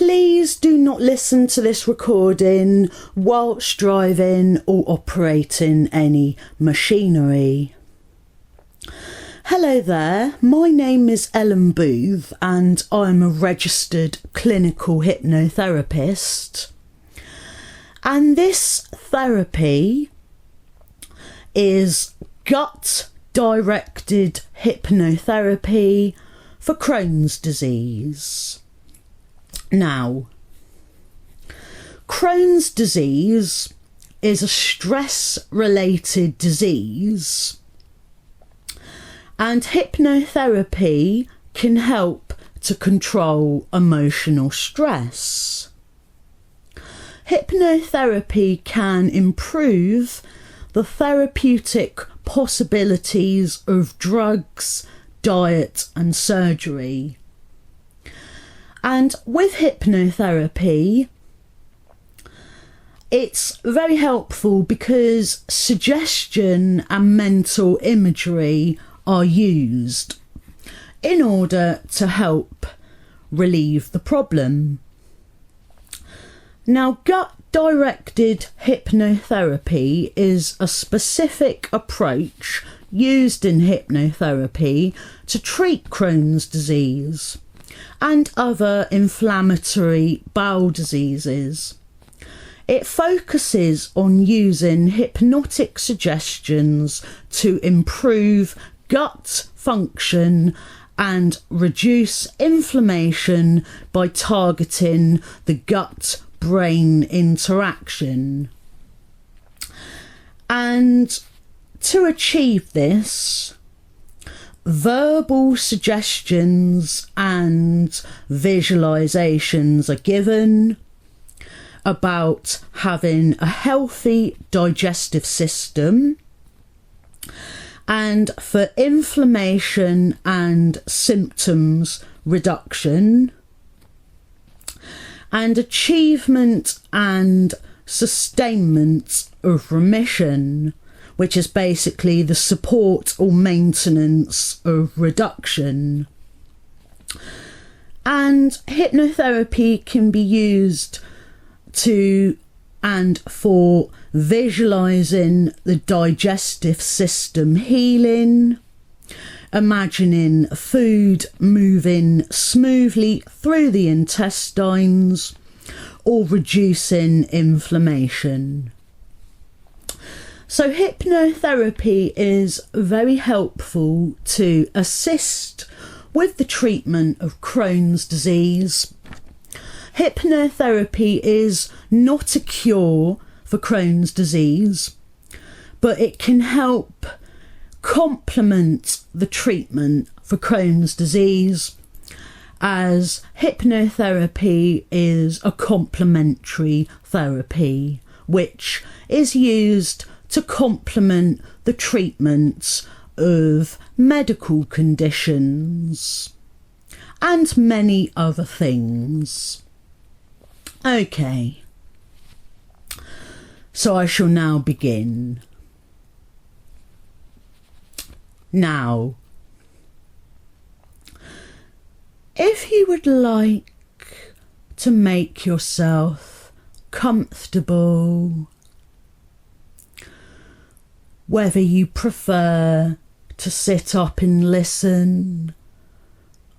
Please do not listen to this recording whilst driving or operating any machinery. Hello there, my name is Ellen Booth and I'm a registered clinical hypnotherapist. And this therapy is gut-directed hypnotherapy for Crohn's disease. Now, Crohn's disease is a stress-related disease, and hypnotherapy can help to control emotional stress. Hypnotherapy can improve the therapeutic possibilities of drugs, diet and surgery. And with hypnotherapy, it's very helpful because suggestion and mental imagery are used in order to help relieve the problem. Now, gut-directed hypnotherapy is a specific approach used in hypnotherapy to treat Crohn's disease and other inflammatory bowel diseases. It focuses on using hypnotic suggestions to improve gut function and reduce inflammation by targeting the gut-brain interaction. And to achieve this, verbal suggestions and visualizations are given about having a healthy digestive system and for inflammation and symptoms reduction and achievement and sustainment of remission, which is basically the support or maintenance of reduction. And hypnotherapy can be used to and for visualising the digestive system healing, imagining food moving smoothly through the intestines, or reducing inflammation. So hypnotherapy is very helpful to assist with the treatment of Crohn's disease. Hypnotherapy is not a cure for Crohn's disease, but it can help complement the treatment for Crohn's disease, as hypnotherapy is a complementary therapy which is used to complement the treatments of medical conditions and many other things. Okay, so I shall now begin. Now, if you would like to make yourself comfortable, whether you prefer to sit up and listen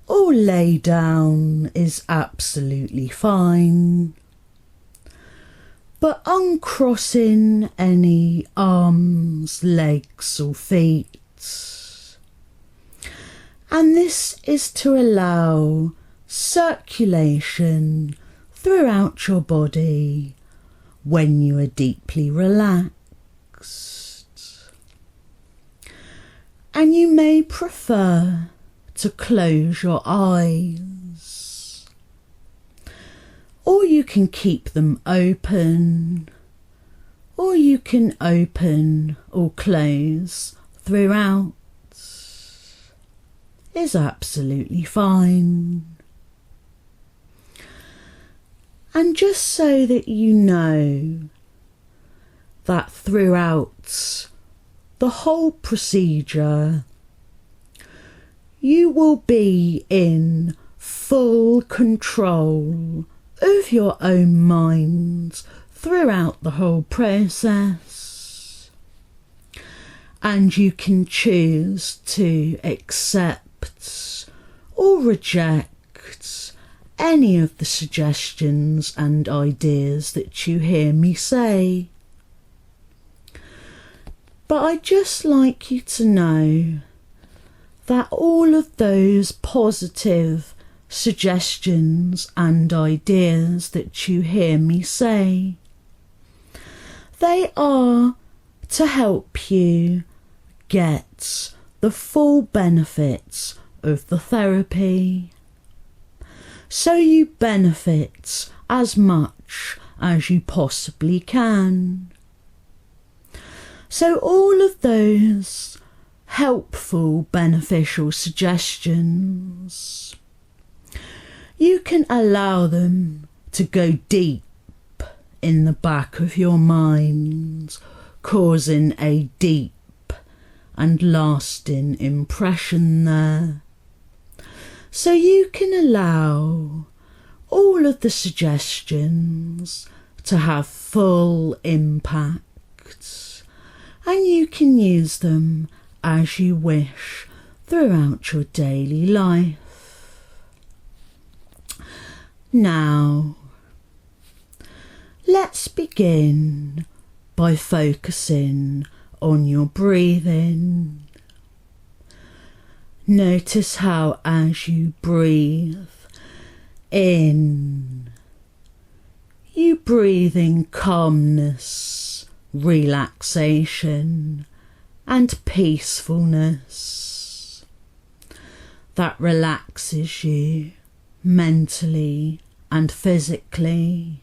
or lay down is absolutely fine, but uncrossing any arms, legs or feet. And this is to allow circulation throughout your body when you are deeply relaxed. And you may prefer to close your eyes, or you can keep them open, or you can open or close throughout. Is absolutely fine. And just so that you know that throughout the whole procedure you will be in full control of your own mind throughout the whole process. And you can choose to accept or reject any of the suggestions and ideas that you hear me say. But I'd just like you to know that all of those positive suggestions and ideas that you hear me say, they are to help you get the full benefits of the therapy, so you benefit as much as you possibly can. So all of those helpful, beneficial suggestions, you can allow them to go deep in the back of your mind, causing a deep and lasting impression there. So you can allow all of the suggestions to have full impact, and you can use them as you wish throughout your daily life. Now, let's begin by focusing on your breathing. Notice how as you breathe in, you breathe in calmness, relaxation and peacefulness that relaxes you mentally and physically.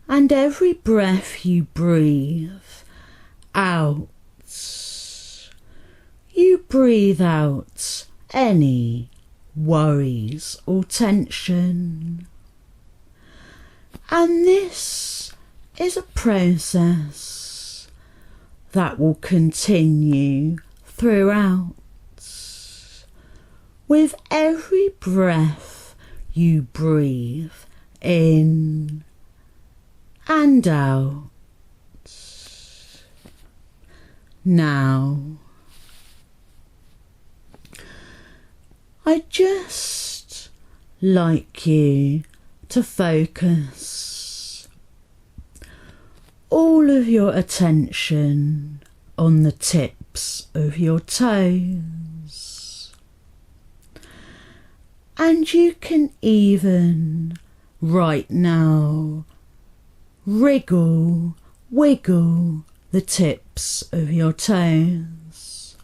And every breath you breathe out, you breathe out any worries or tension. And this is a process that will continue throughout. With every breath you breathe in and out. Now, I'd just like you to focus all of your attention on the tips of your toes. And you can even, right now, wiggle the tips of your toes.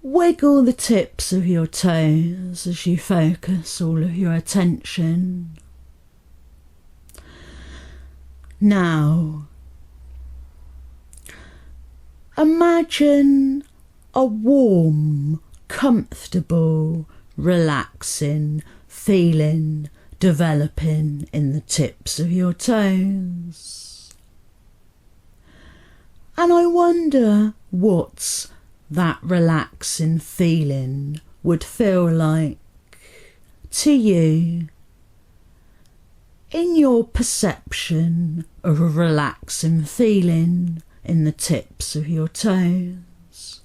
Wiggle the tips of your toes as you focus all of your attention. Now, imagine a warm, comfortable, relaxing feeling developing in the tips of your toes. And I wonder what that relaxing feeling would feel like to you in your perception of a relaxing feeling in the tips of your toes.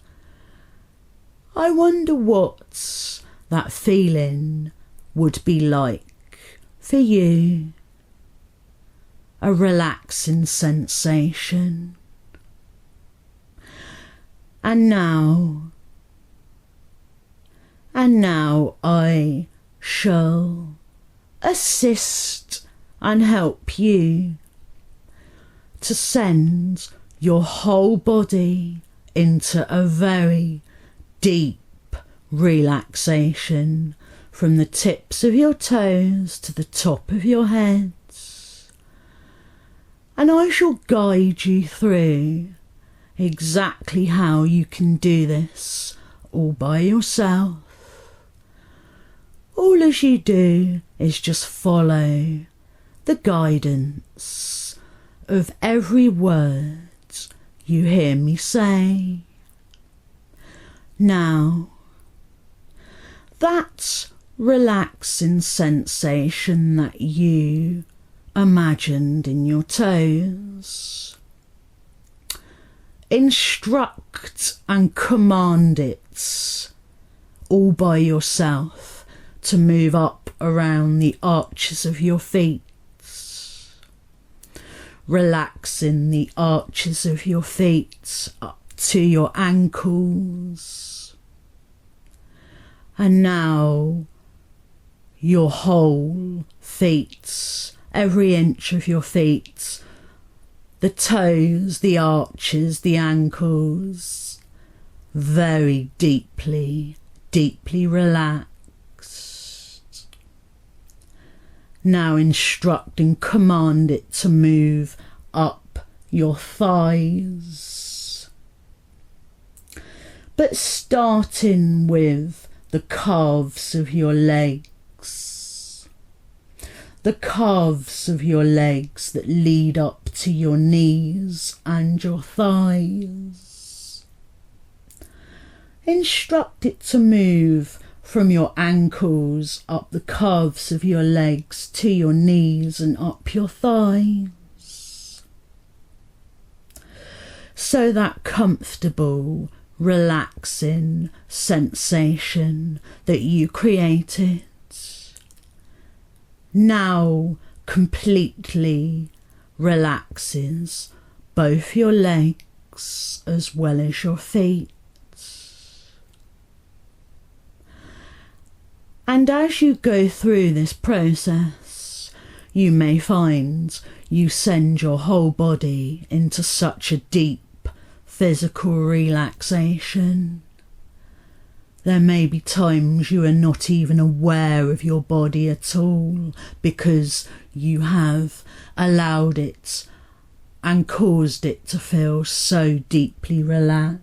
I wonder what that feeling would be like for you. A relaxing sensation. And now I shall assist and help you to send your whole body into a very deep relaxation from the tips of your toes to the top of your head. And I shall guide you through exactly how you can do this all by yourself. All as you do is just follow the guidance of every word you hear me say. Now, that relaxing sensation that you imagined in your toes. Instruct and command it all by yourself to move up around the arches of your feet, relaxing the arches of your feet up to your ankles, and now your whole feet, every inch of your feet, the toes, the arches, the ankles, very deeply, deeply relaxed. Now instruct and command it to move up your thighs, but starting with the calves of your legs, the calves of your legs that lead up to your knees and your thighs. Instruct it to move from your ankles up the calves of your legs to your knees and up your thighs. So that comfortable, relaxing sensation that you created now completely relaxes both your legs as well as your feet. And as you go through this process, you may find you send your whole body into such a deep physical relaxation. There may be times you are not even aware of your body at all because you have allowed it and caused it to feel so deeply relaxed.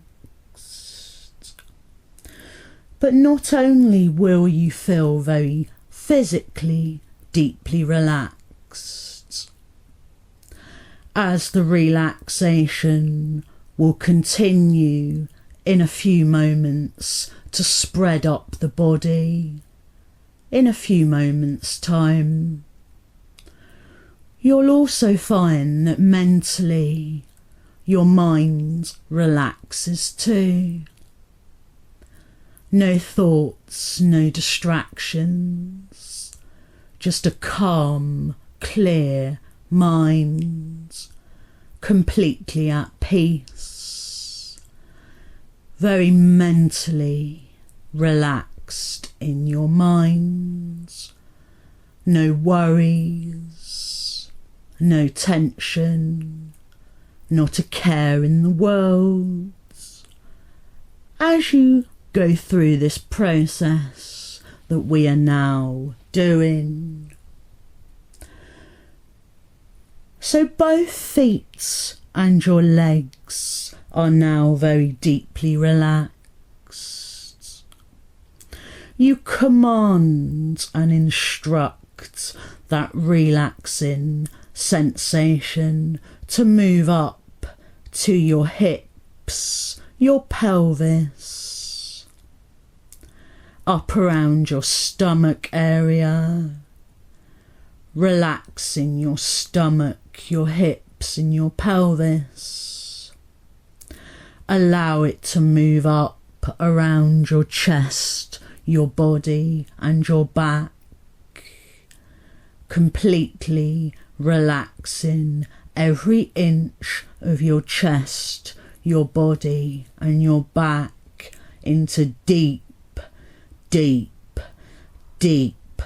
But not only will you feel very physically deeply relaxed, as the relaxation will continue in a few moments to spread up the body, in a few moments' time, you'll also find that mentally your mind relaxes too. No thoughts, no distractions, just a calm, clear mind, completely at peace, very mentally relaxed in your mind, no worries, no tension, not a care in the world. As you go through this process that we are now doing. So both feet and your legs are now very deeply relaxed. You command and instruct that relaxing sensation to move up to your hips, your pelvis, up around your stomach area, relaxing your stomach, your hips and your pelvis. Allow it to move up around your chest, your body and your back, completely relaxing every inch of your chest, your body and your back into deep, deep, deep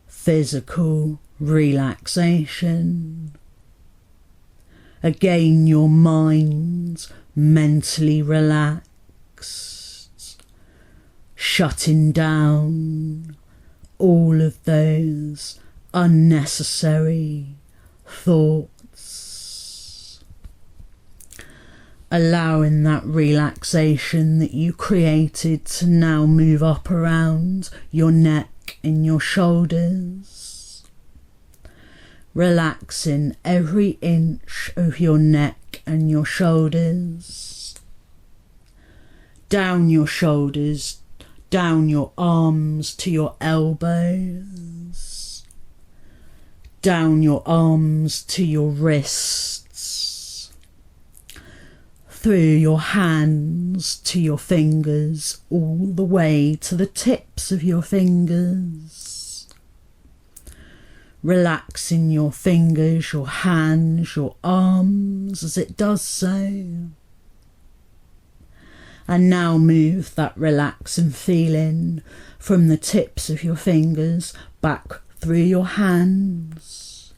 physical relaxation. Again, your mind mentally relaxed, shutting down all of those unnecessary thoughts, allowing that relaxation that you created to now move up around your neck and your shoulders, relaxing every inch of your neck and your shoulders, down your shoulders, down your arms to your elbows, down your arms to your wrists, through your hands to your fingers, all the way to the tips of your fingers. Relaxing your fingers, your hands, your arms as it does so. And now move that relaxing feeling from the tips of your fingers back through your hands,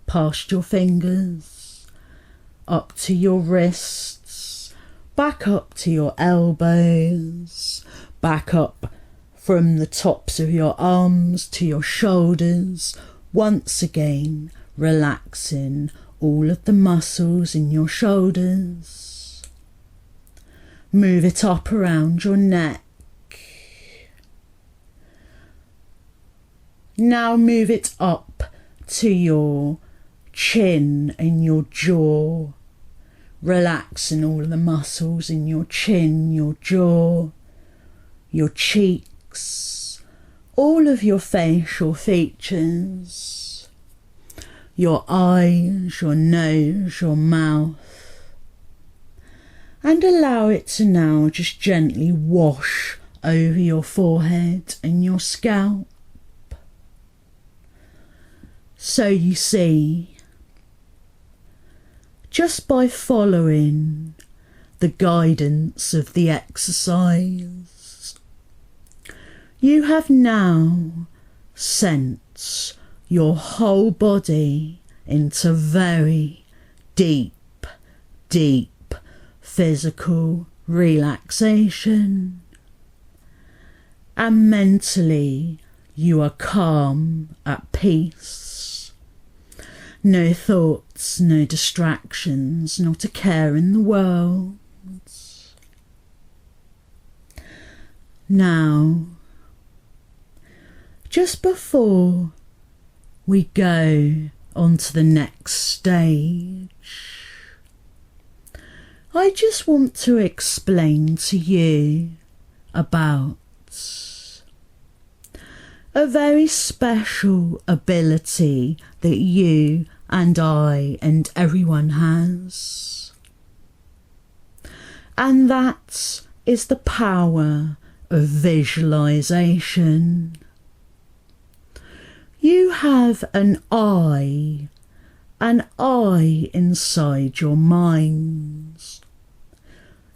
past your fingers, up to your wrists, back up to your elbows, back up from the tops of your arms to your shoulders, once again relaxing all of the muscles in your shoulders. Move it up around your neck. Now move it up to your chin and your jaw, relaxing all of the muscles in your chin, your jaw, your cheeks, all of your facial features, your eyes, your nose, your mouth. And allow it to now just gently wash over your forehead and your scalp. So you see, just by following the guidance of the exercise, you have now sent your whole body into very deep, deep physical relaxation, and mentally you are calm, at peace. No thoughts, no distractions, not a care in the world. Now, just before we go on to the next stage, I just want to explain to you about a very special ability that you and I and everyone has. And that is the power of visualization. You have an eye inside your minds,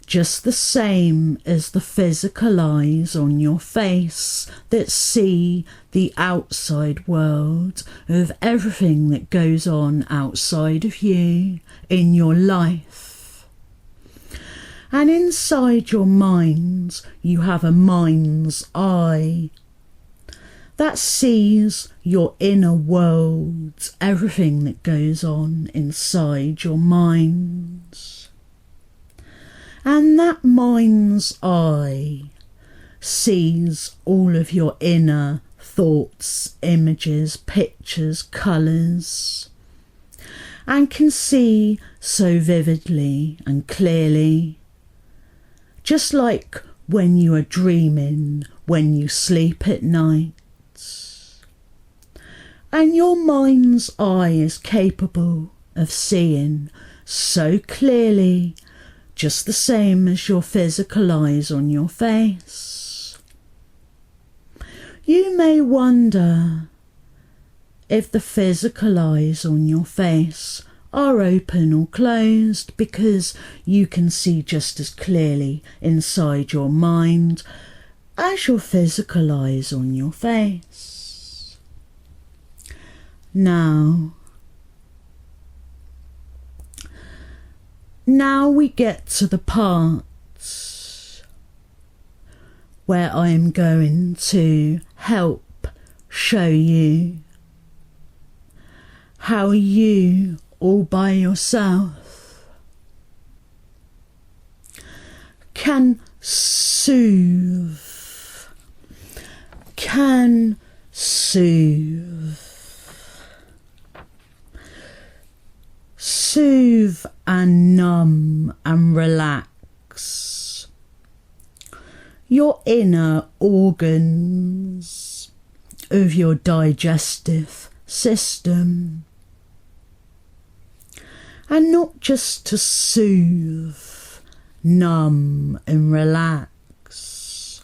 just the same as the physical eyes on your face that see the outside world of everything that goes on outside of you in your life. And inside your minds, you have a mind's eye that sees your inner world, everything that goes on inside your minds. And that mind's eye sees all of your inner thoughts, images, pictures, colours, and can see so vividly and clearly, just like when you are dreaming, when you sleep at night. And your mind's eye is capable of seeing so clearly, just the same as your physical eyes on your face. You may wonder if the physical eyes on your face are open or closed, because you can see just as clearly inside your mind as your physical eyes on your face. Now we get to the part where I'm going to help show you how you, all by yourself, can soothe and numb and relax your inner organs of your digestive system. And not just to soothe, numb and relax,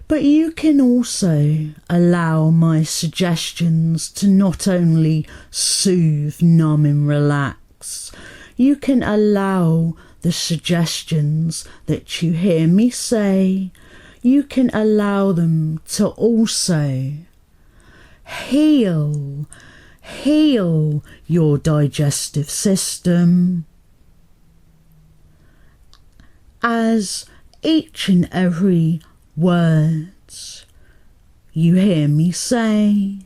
but you can also allow my suggestions to not only soothe, numb and relax, you can allow the suggestions that you hear me say, you can allow them to also heal your digestive system, as each and every word you hear me say.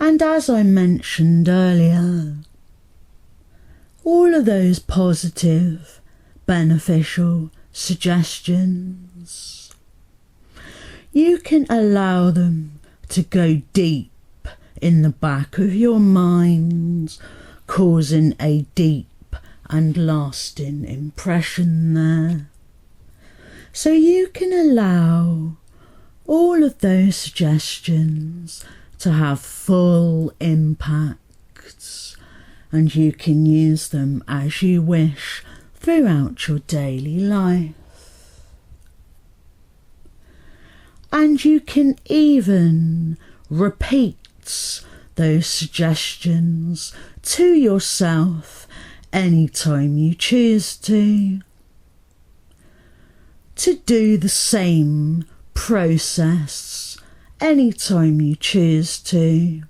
And as I mentioned earlier, all of those positive, beneficial suggestions, you can allow them to go deep in the back of your mind, causing a deep and lasting impression there. So you can allow all of those suggestions to have full impact, and you can use them as you wish throughout your daily life. And you can even repeat those suggestions to yourself anytime you choose to do the same process anytime you choose to,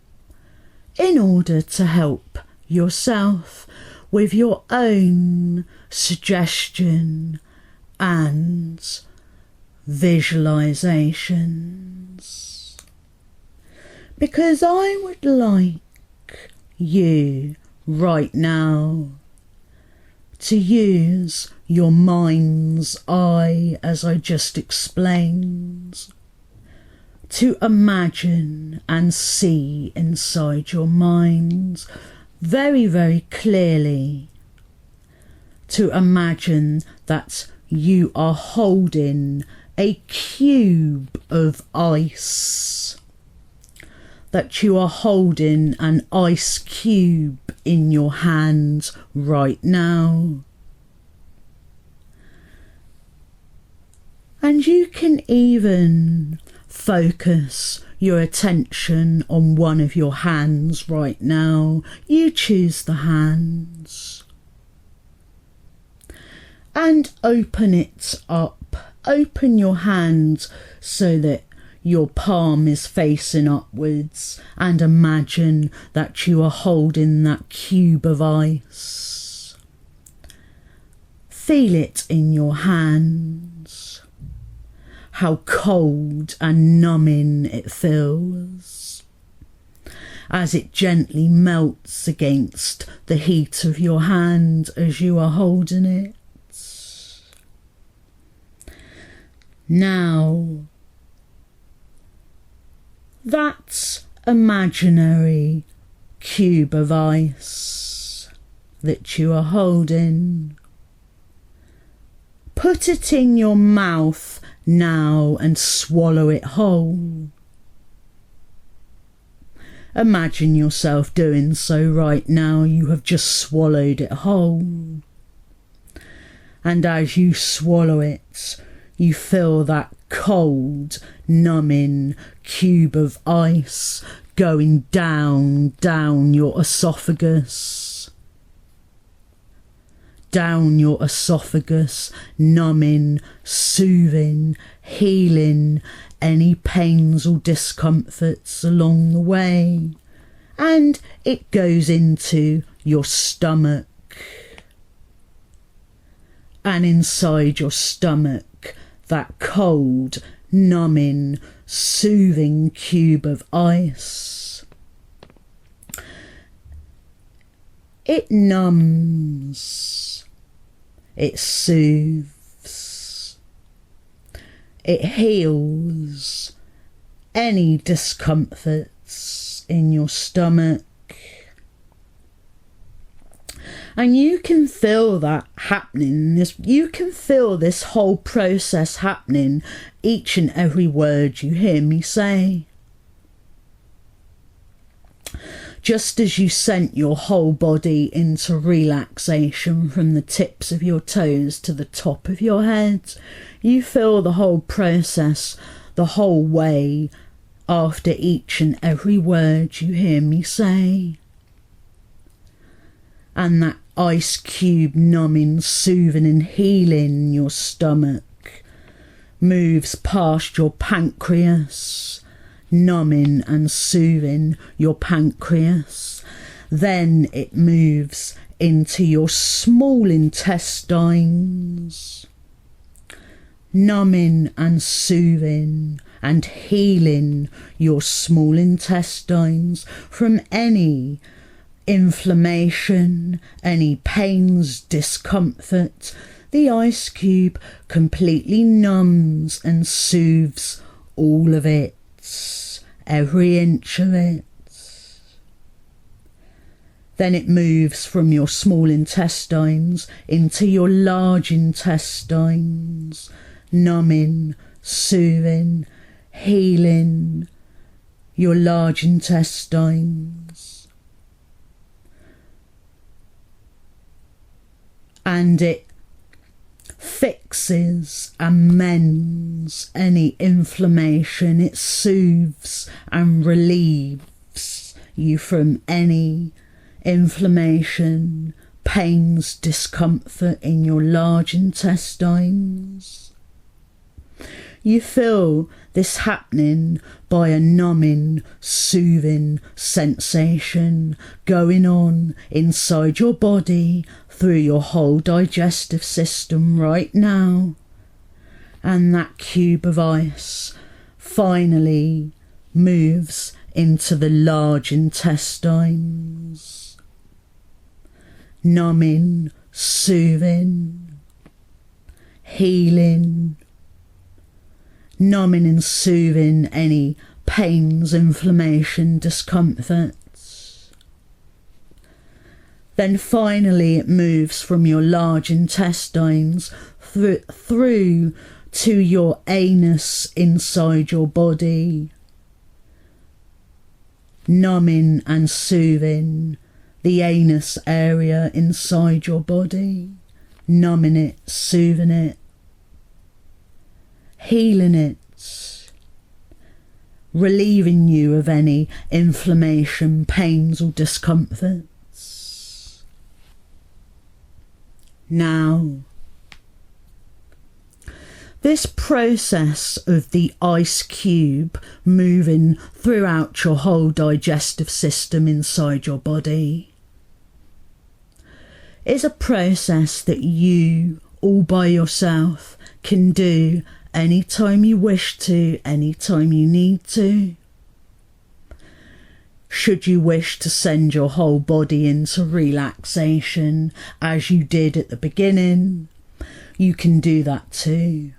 in order to help yourself with your own suggestion and visualizations. Because I would like you right now to use your mind's eye, as I just explained, to imagine and see inside your mind very, very clearly, to imagine that you are holding a cube of ice, that you are holding an ice cube in your hand right now. And you can even focus your attention on one of your hands right now. You choose the hands. And open it up. Open your hand so that your palm is facing upwards, and imagine that you are holding that cube of ice. Feel it in your hands, how cold and numbing it feels as it gently melts against the heat of your hand as you are holding it. Now, that imaginary cube of ice that you are holding, put it in your mouth now and swallow it whole. Imagine yourself doing so right now. You have just swallowed it whole. And as you swallow it, you feel that cold, numbing cube of ice going down your esophagus. Down your esophagus, numbing, soothing, healing any pains or discomforts along the way. And it goes into your stomach. And inside your stomach, that cold, numbing, soothing cube of ice. It numbs, it soothes, it heals any discomforts in your stomach. And you can feel that happening. You can feel this whole process happening, each and every word you hear me say. Just as you sent your whole body into relaxation from the tips of your toes to the top of your head, you feel the whole process, the whole way, after each and every word you hear me say. And that ice cube numbing, soothing and healing your stomach moves past your pancreas, numbing and soothing your pancreas. Then it moves into your small intestines, numbing and soothing and healing your small intestines from any inflammation, any pains, discomfort. The ice cube completely numbs and soothes all of it, every inch of it. Then it moves from your small intestines into your large intestines, numbing, soothing, healing your large intestines. And it fixes and mends any inflammation. It soothes and relieves you from any inflammation, pains, discomfort in your large intestines. You feel this happening by a numbing, soothing sensation going on inside your body through your whole digestive system right now. And that cube of ice finally moves into the large intestines, numbing, soothing, healing, numbing and soothing any pains, inflammation, discomfort. Then finally it moves from your large intestines through to your anus inside your body, numbing and soothing the anus area inside your body, numbing it, soothing it, healing it, relieving you of any inflammation, pains or discomforts. Now, this process of the ice cube moving throughout your whole digestive system inside your body is a process that you, all by yourself, can do anytime you wish to, anytime you need to. Should you wish to send your whole body into relaxation as you did at the beginning, you can do that too.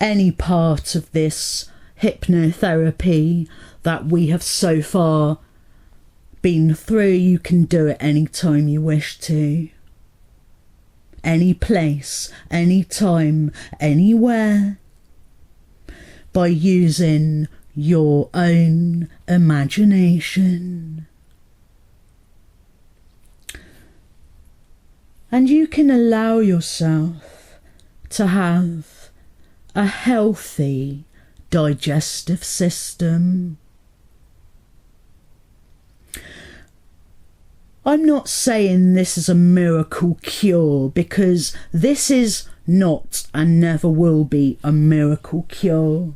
Any part of this hypnotherapy that we have so far been through, you can do it anytime you wish to. Any place, any time, anywhere, by using your own imagination. And you can allow yourself to have a healthy digestive system. I'm not saying this is a miracle cure, because this is not and never will be a miracle cure.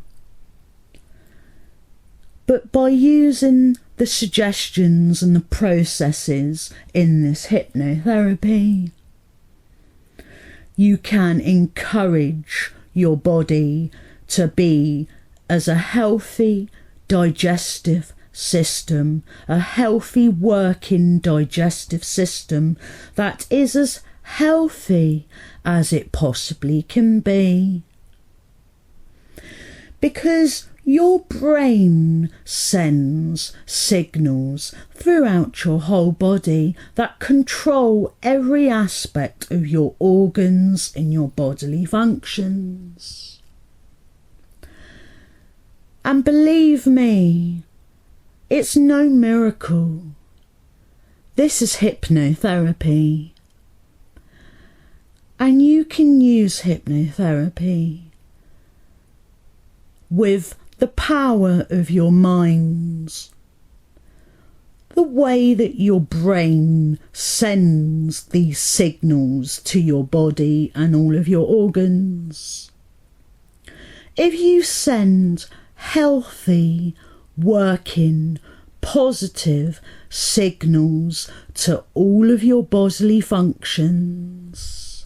But by using the suggestions and the processes in this hypnotherapy, you can encourage your body to be as a healthy digestive system, a healthy working digestive system that is as healthy as it possibly can be. Because Your brain sends signals throughout your whole body that control every aspect of your organs and your bodily functions. And believe me, it's no miracle. This is hypnotherapy. And you can use hypnotherapy with the power of your minds, the way that your brain sends these signals to your body and all of your organs. If you send healthy, working, positive signals to all of your bodily functions,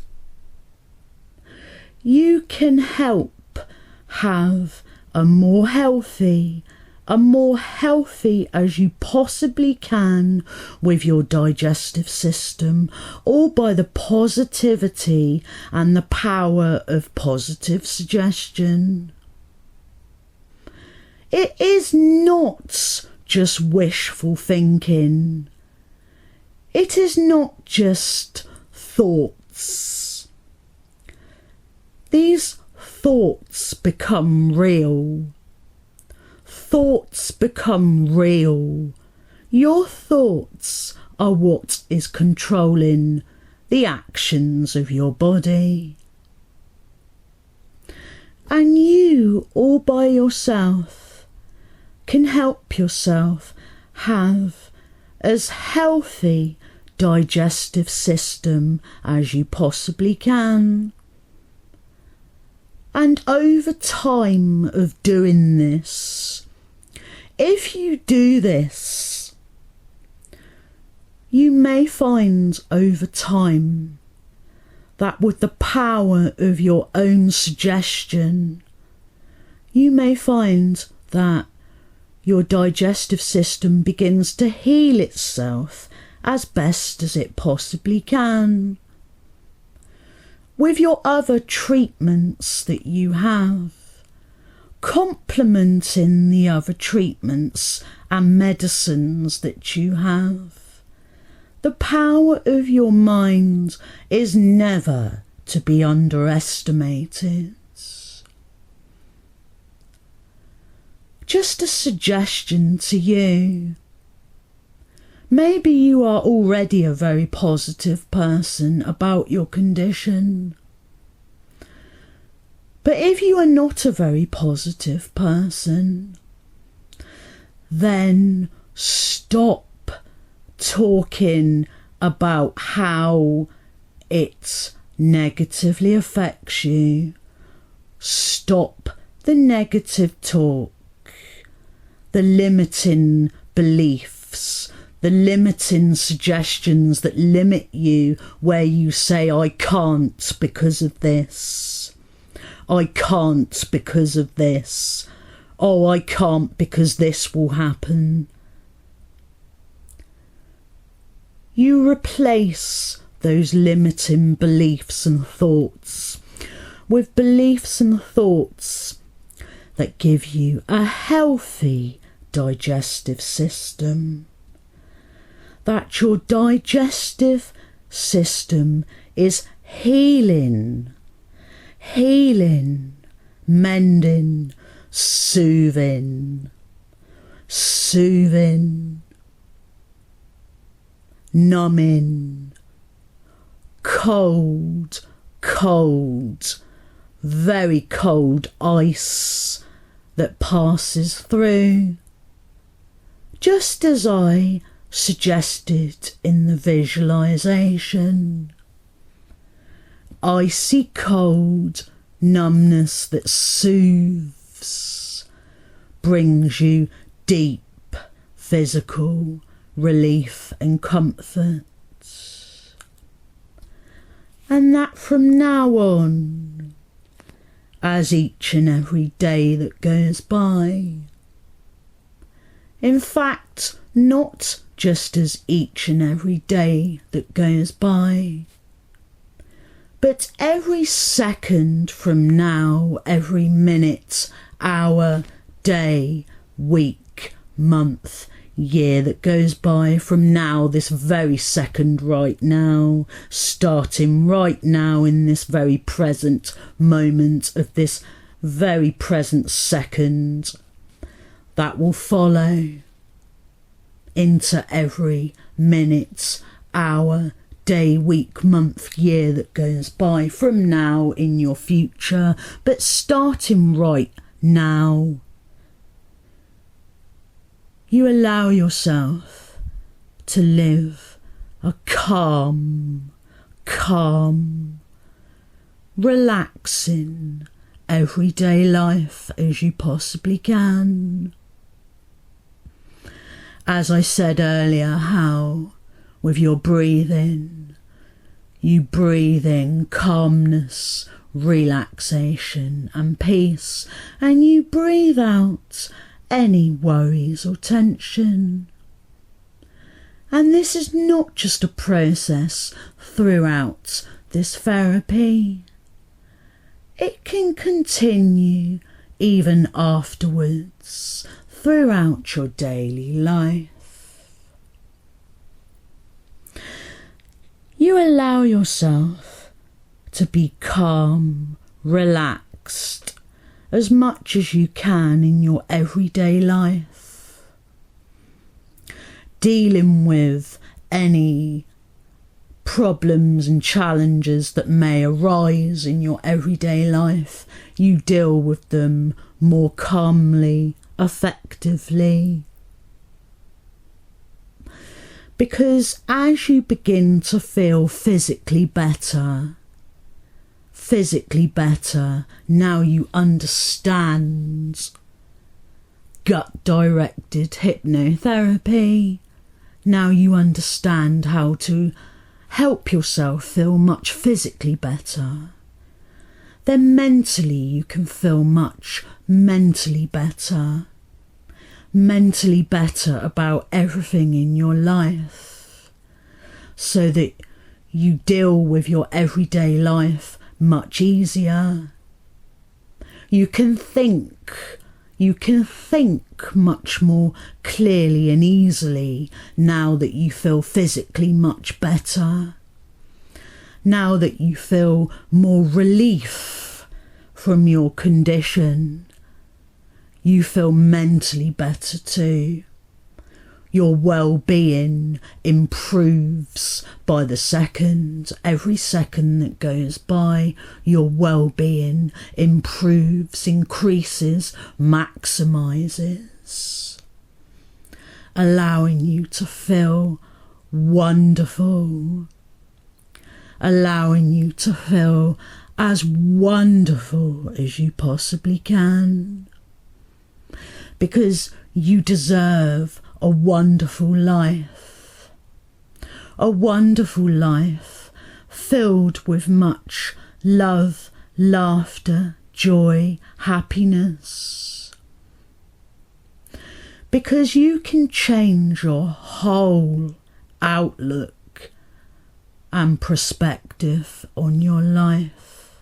you can help have a more healthy as you possibly can with your digestive system, all by the positivity and the power of positive suggestion. It is not just wishful thinking. It is not just thoughts. These thoughts become real. Thoughts become real. Your thoughts are what is controlling the actions of your body. And you, all by yourself, can help yourself have as healthy digestive system as you possibly can. And over time of doing this, if you do this, you may find over time that with the power of your own suggestion, you may find that your digestive system begins to heal itself as best as it possibly can. With your other treatments that you have, complementing the other treatments and medicines that you have, the power of your mind is never to be underestimated. Just a suggestion to you. Maybe you are already a very positive person about your condition. But if you are not a very positive person, then stop talking about how it negatively affects you. Stop the negative talk, the limiting beliefs, the limiting suggestions that limit you, where you say, I can't because of this. I can't because of this. Oh, I can't because this will happen. You replace those limiting beliefs and thoughts with beliefs and thoughts that give you a healthy digestive system. That your digestive system is healing, mending, soothing, numbing, cold, very cold ice that passes through, just as I suggested in the visualization. Icy cold numbness that soothes, brings you deep physical relief and comfort. And that from now on, as each and every day that goes by, in fact, not just as each and every day that goes by, but every second from now, every minute, hour, day, week, month, year that goes by from now, this very second right now, starting right now in this very present moment of this very present second, that will follow into every minute, hour, day, week, month, year that goes by from now in your future, but starting right now. You allow yourself to live a calm, relaxing, everyday life as you possibly can. As I said earlier, how with your breathing, you breathe in calmness, relaxation and peace, and you breathe out any worries or tension. And this is not just a process throughout this therapy. It can continue even afterwards throughout your daily life. You allow yourself to be calm, relaxed, as much as you can in your everyday life. Dealing with any problems and challenges that may arise in your everyday life, you deal with them more calmly, effectively. Because as you begin to feel physically better, now you understand gut-directed hypnotherapy. Now you understand how to help yourself feel much physically better. Then mentally you can feel much mentally better about everything in your life, so that you deal with your everyday life much easier. You can think much more clearly and easily now that you feel physically much better. Now that you feel more relief from your condition, you feel mentally better too. Your well-being improves by the second. Every second that goes by, your well-being improves, increases, maximises, allowing you to feel wonderful, allowing you to feel as wonderful as you possibly can, because you deserve a wonderful life filled with much love, laughter, joy, happiness. Because you can change your whole outlook and perspective on your life,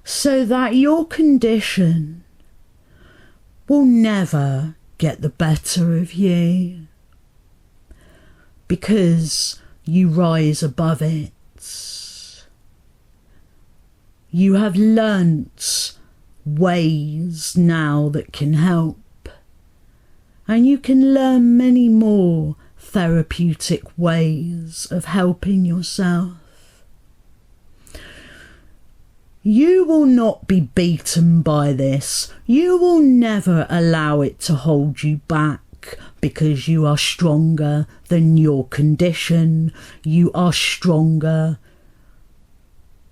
so that your condition will never get the better of you, because you rise above it. You have learnt ways now that can help, and you can learn many more therapeutic ways of helping yourself. You will not be beaten by this. You will never allow it to hold you back, because you are stronger than your condition. You are stronger.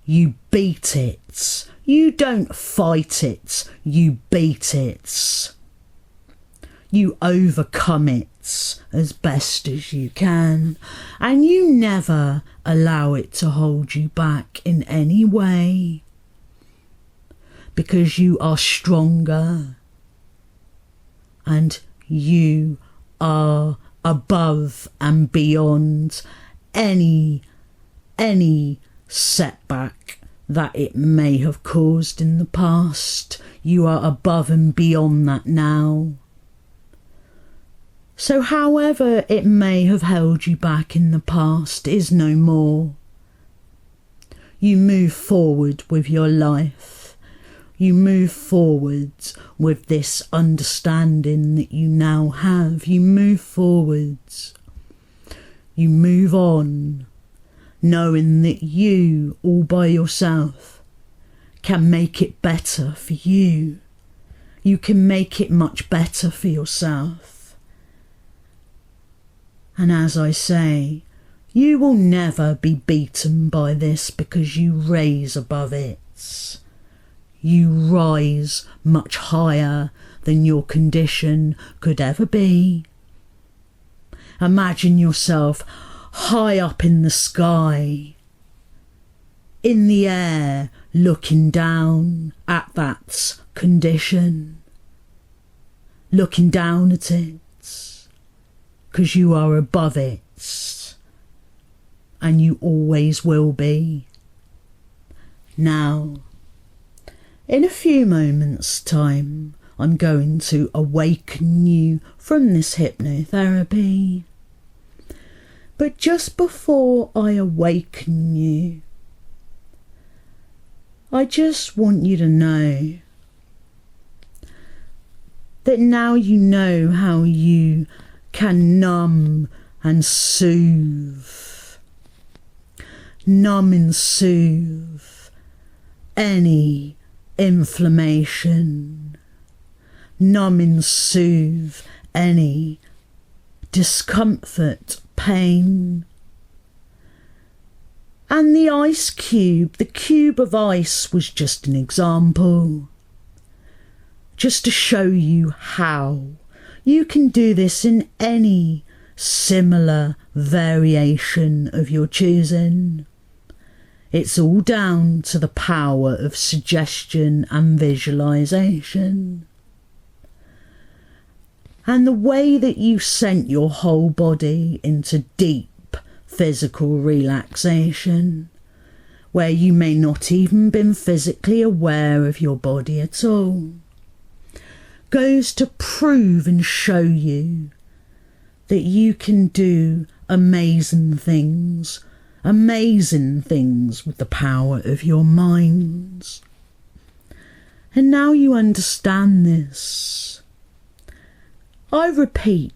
You beat it. You don't fight it. You beat it. You overcome it as best as you can, and you never allow it to hold you back in any way, because you are stronger and you are above and beyond any setback that it may have caused in the past. You are above and beyond that now. So however it may have held you back in the past is no more. You move forward with your life. You move forwards with this understanding that you now have. You move forwards. You move on, knowing that you, all by yourself, can make it better for you. You can make it much better for yourself. And as I say, you will never be beaten by this because you raise above it. You rise much higher than your condition could ever be. Imagine yourself high up in the sky, in the air, looking down at that condition, looking down at it, because you are above it, and you always will be. Now, in a few moments' time, I'm going to awaken you from this hypnotherapy. But just before I awaken you, I just want you to know that now you know how you can numb and soothe. Numb and soothe any inflammation. Numb and soothe any discomfort, pain. And the ice cube, the cube of ice, was just an example, just to show you how you can do this in any similar variation of your choosing. It's all down to the power of suggestion and visualization. And the way that you sent your whole body into deep physical relaxation, where you may not even been physically aware of your body at all, goes to prove and show you that you can do amazing things with the power of your minds. And now you understand this. I repeat,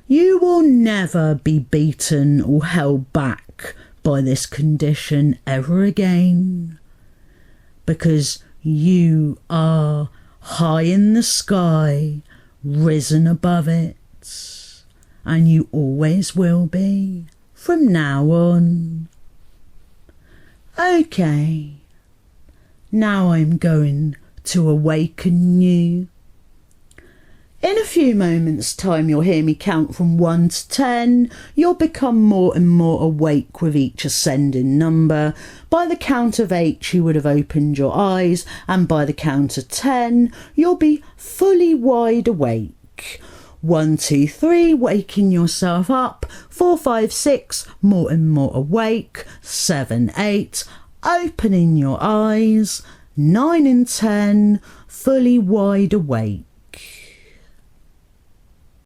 you will never be beaten or held back by this condition ever again, because you are high in the sky, risen above it, and you always will be from now on. Okay, now I'm going to awaken you. In a few moments' time, you'll hear me count from 1 to 10. You'll become more and more awake with each ascending number. By the count of 8, you would have opened your eyes, and by the count of 10, you'll be fully wide awake. 1, 2, 3, waking yourself up. 4, 5, 6, more and more awake. 7, 8, opening your eyes. 9 and 10, fully wide awake.